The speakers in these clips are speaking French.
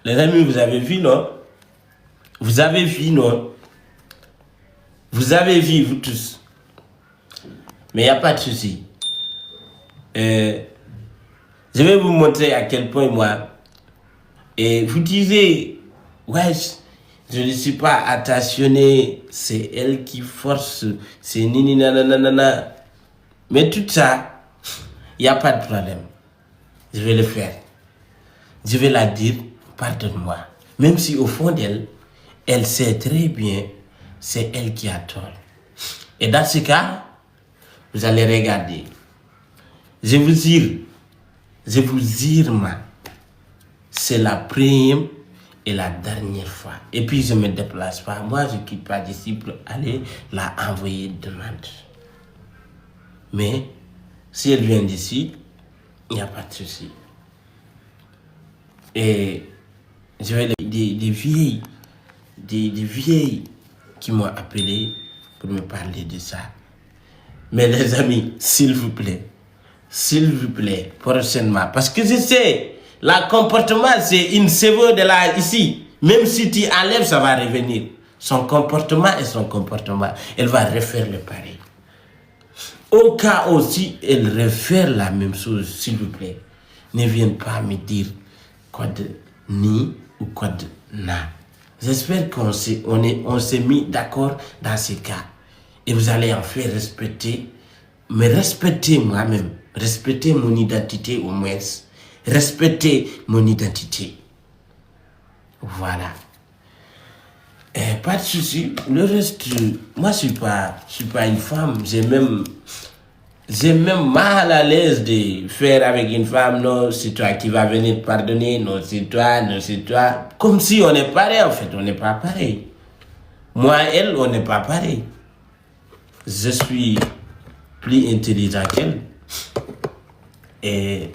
Les amis, vous avez vu, non? Vous avez vu, non? Vous avez vu, vous tous. Mais il n'y a pas de souci. Je vais vous montrer à quel point moi... Et vous disiez, ouais, je ne suis pas attentionné, c'est elle qui force, c'est nini nanana. Mais tout ça, il n'y a pas de problème. Je vais le faire. Je vais la dire, pardonne-moi. Même si au fond d'elle, elle sait très bien, c'est elle qui a tort. Et dans ce cas, vous allez regarder. Je vous jure, moi, c'est la première et la dernière fois. Et puis je ne me déplace pas. Moi, je ne quitte pas d'ici pour aller la envoyer demande. Mais si elle vient d'ici, il n'y a pas de souci. Et je vais des vieilles qui m'ont appelé pour me parler de ça. Mais les amis, s'il vous plaît, prochainement, parce que je sais, le comportement, c'est une sévère de là, ici. Même si tu enlèves, ça va revenir. Son comportement est son comportement. Elle va refaire le pareil. Au cas où, si elle refait la même chose, s'il vous plaît, ne viens pas me dire code ni ou code na. J'espère qu'on s'est mis d'accord dans ces cas. Et vous allez en faire respecter, mais respectez moi-même, respectez mon identité au moins, respectez mon identité. Voilà. Pas de souci. Le reste, moi je suis pas une femme. J'ai même mal à l'aise de faire avec une femme. Non, c'est toi qui vas venir pardonner. Non, c'est toi, non, c'est toi. Comme si on est pareil, en fait, on n'est pas pareil. Moi, elle, on n'est pas pareil. Je suis plus intelligent qu'elle. Et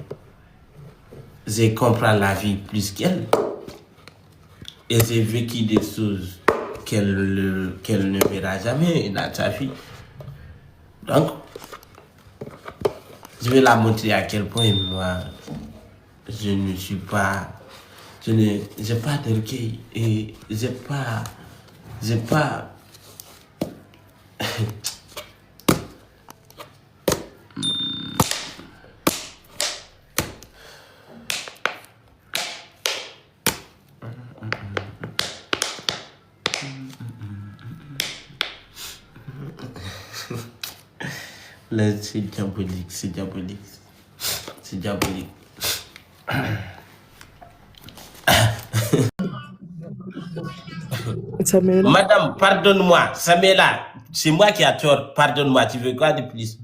je comprends la vie plus qu'elle. Et j'ai vécu des choses qu'elle ne verra jamais dans sa vie. Donc, je vais la montrer à quel point moi, je ne suis pas... Je n'ai pas d'orgueil et j'ai pas... Là, c'est diabolique, c'est diabolique. C'est diabolique. Samela. Madame, pardonne-moi. Samela, c'est moi qui ai tort. Pardonne-moi. Tu veux quoi de plus?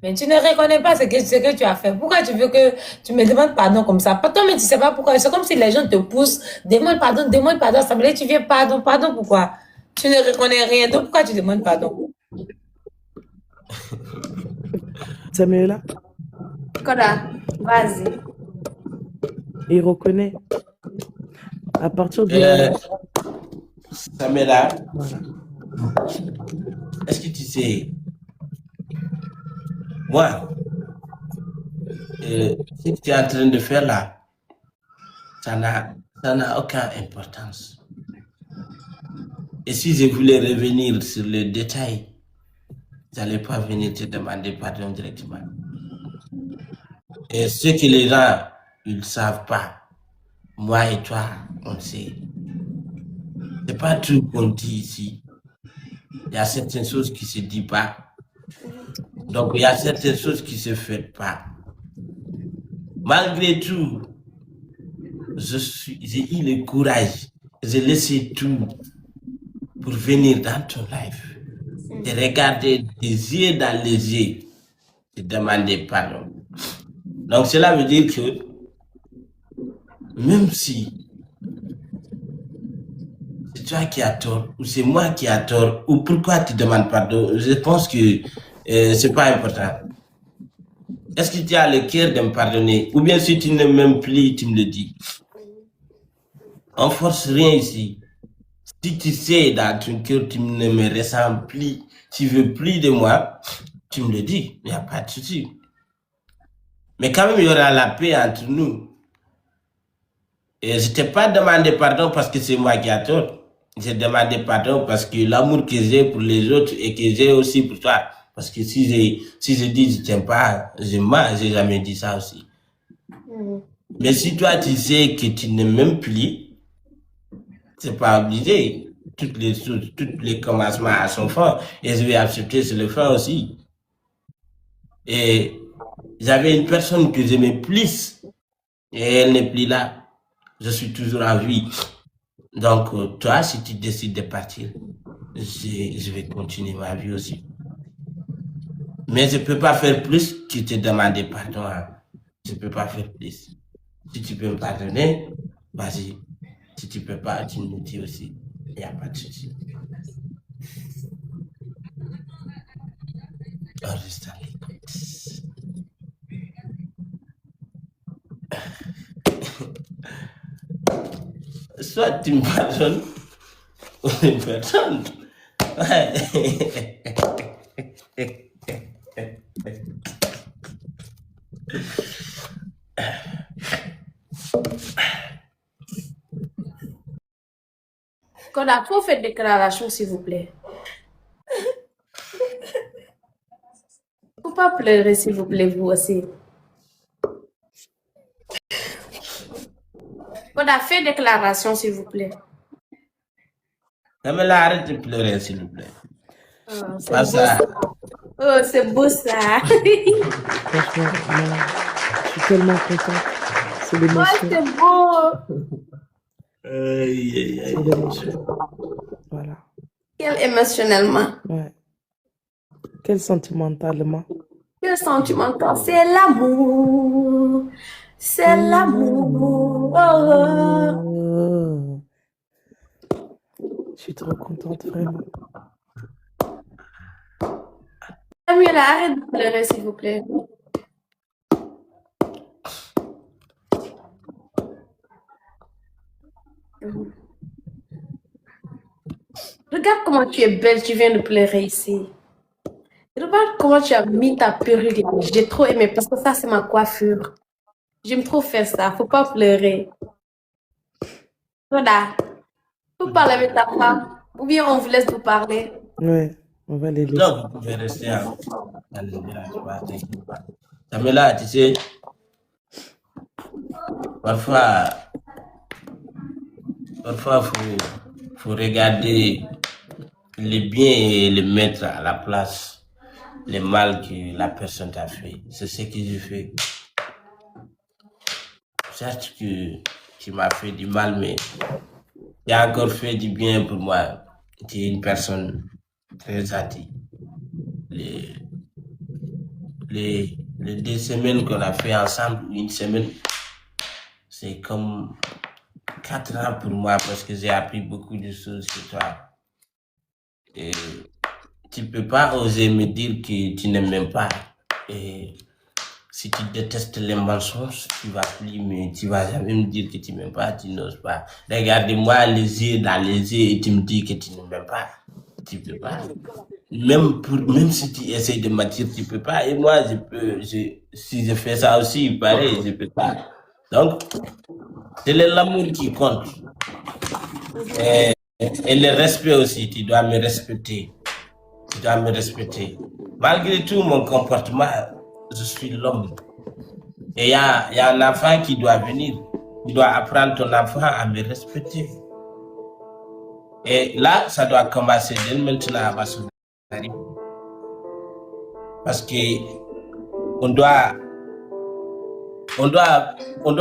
Mais tu ne reconnais pas ce que tu as fait. Pourquoi tu veux que tu me demandes pardon comme ça? Toi, mais tu sais pas pourquoi. C'est comme si les gens te poussent. Demande pardon, Samela. Tu viens pardon, pourquoi? Tu ne reconnais rien. Donc, pourquoi tu demandes pardon? Samela. Koda, vas-y. Il reconnaît. À partir de... Samela, Voilà. est-ce que tu sais, moi, ce que tu es en train de faire là, ça n'a aucune importance. Et si je voulais revenir sur le détail, je n'allais pas venir te demander pardon directement. Et ce que les gens, ils ne savent pas, moi et toi, on sait. C'est pas tout qu'on dit ici. Il y a certaines choses qui ne se disent pas. Donc, il y a certaines choses qui ne se font pas. Malgré tout, j'ai eu le courage, j'ai laissé tout pour venir dans ton live, de regarder des yeux dans les yeux, de demander pardon. Donc, cela veut dire que même si c'est toi qui as tort, ou c'est moi qui ai tort, ou pourquoi tu demandes pardon, je pense que c'est pas important. Est-ce que tu as le cœur de me pardonner? Ou bien si tu ne m'aimes plus, tu me le dis. On force rien ici. Si tu sais dans ton cœur, tu ne me ressembles plus, tu veux plus de moi, tu me le dis, il n'y a pas de souci. Mais quand même, il y aura la paix entre nous. Et je t'ai pas demandé pardon parce que c'est moi qui ai tort. J'ai demandé pardon parce que l'amour que j'ai pour les autres et que j'ai aussi pour toi. Parce que si je dis je t'aime pas, je mens, j'ai jamais dit ça aussi. Mais si toi tu sais que tu ne m'aimes plus, c'est pas obligé. Toutes les choses, tous les commencements à son fin. Et je vais accepter sur le fin aussi. Et j'avais une personne que j'aimais plus. Et elle n'est plus là. Je suis toujours en vie. Donc, toi, si tu décides de partir, je vais continuer ma vie aussi. Mais je ne peux pas faire plus que te demander pardon. Hein. Je ne peux pas faire plus. Si tu peux me pardonner, vas-y. Si tu ne peux pas, tu me dis aussi. Il n'y a pas de souci. On reste à l'écoute. Soit tu me pardonnes, ou tu me pardonnes. Ouais. Koda, faut faire déclaration, s'il vous plaît. Faut pas pleurer, s'il vous plaît, vous aussi. Koda, fais déclaration, s'il vous plaît. Non, mais là, arrête de pleurer, s'il vous plaît. Oh, c'est Pas beau ça. ça. Oh, c'est beau ça. Franchement, moi, je suis tellement contente. C'est Oh, l'émotion. c'est beau. C'est l'émotion. Voilà. Quel émotionnellement. Ouais. Quel sentimentalement. Quel sentimental. C'est l'amour. C'est l'amour. Oh. Oh. Je suis trop contente, vraiment. Samuela, arrête de pleurer, s'il vous plaît. Regarde comment tu es belle, tu viens de pleurer ici. Regarde comment tu as mis ta perruque là. J'ai trop aimé parce que ça, c'est ma coiffure. J'aime trop faire ça. Faut pas pleurer. Voilà. Faut parler avec ta femme. Ou bien on vous laisse vous parler. Ouais, on va les laisser. Donc, vous pouvez rester dans le village. Mais là, tu sais, parfois, faut regarder le bien et le mettre à la place, le mal que la personne t'a fait. C'est ce que je fais. Certes que tu m'as fait du mal, mais tu as encore fait du bien pour moi. Tu es une personne très gentille. Les 2 semaines qu'on a fait ensemble, une semaine, c'est comme 4 ans pour moi parce que j'ai appris beaucoup de choses sur toi. Et tu peux pas oser me dire que tu ne m'aimes pas. Et si tu détestes les mensonges, tu vas plus, mais tu vas jamais me dire que tu m'aimes pas, tu n'oses pas. Regarde-moi les yeux dans les yeux et tu me dis que tu ne m'aimes pas. Tu peux pas. Même si tu essaies de mentir, tu peux pas. Et moi, si je fais ça aussi, pareil, je peux pas. Donc, c'est l'amour qui compte. Et le respect aussi, tu dois me respecter. Tu dois me respecter. Malgré tout mon comportement, je suis l'homme. Et il y a un enfant qui doit venir. Tu dois apprendre ton enfant à me respecter. Et là, ça doit commencer dès maintenant à ma souvenir. Parce que on doit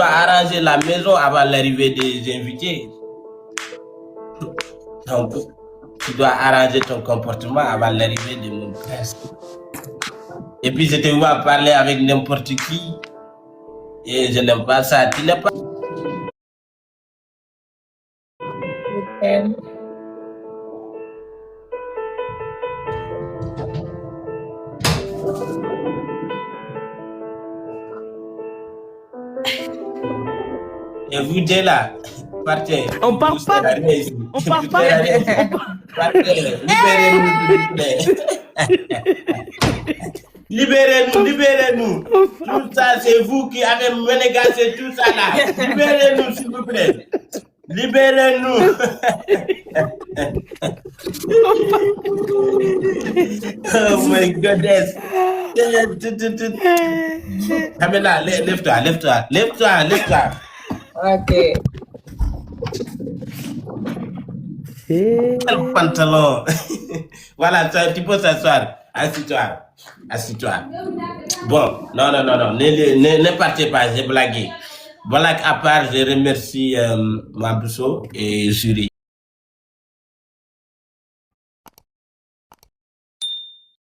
arranger la maison avant l'arrivée des invités. Donc, tu dois arranger ton comportement avant l'arrivée de mon prince. Et puis, je te vois parler avec n'importe qui. Et je n'aime pas ça. Tu n'es pas... Et vous deux là, partez. On part pas. On part pas. Partez. Libérez-nous, s'il vous plaît. Libérez-nous, libérez-nous. Tout ça, c'est vous qui avez menégacé tout ça là. Libérez-nous, s'il vous plaît. Libérez-nous. Oh my goodness. Pamela, lève-toi, lève-toi, lève-toi, lève-toi. Ok. Quel pantalon. Voilà, tu peux s'asseoir. Assis-toi. Assis-toi. Bon, non, ne partez pas, j'ai blagué. Voilà, à part, je remercie Mabousso et Jury.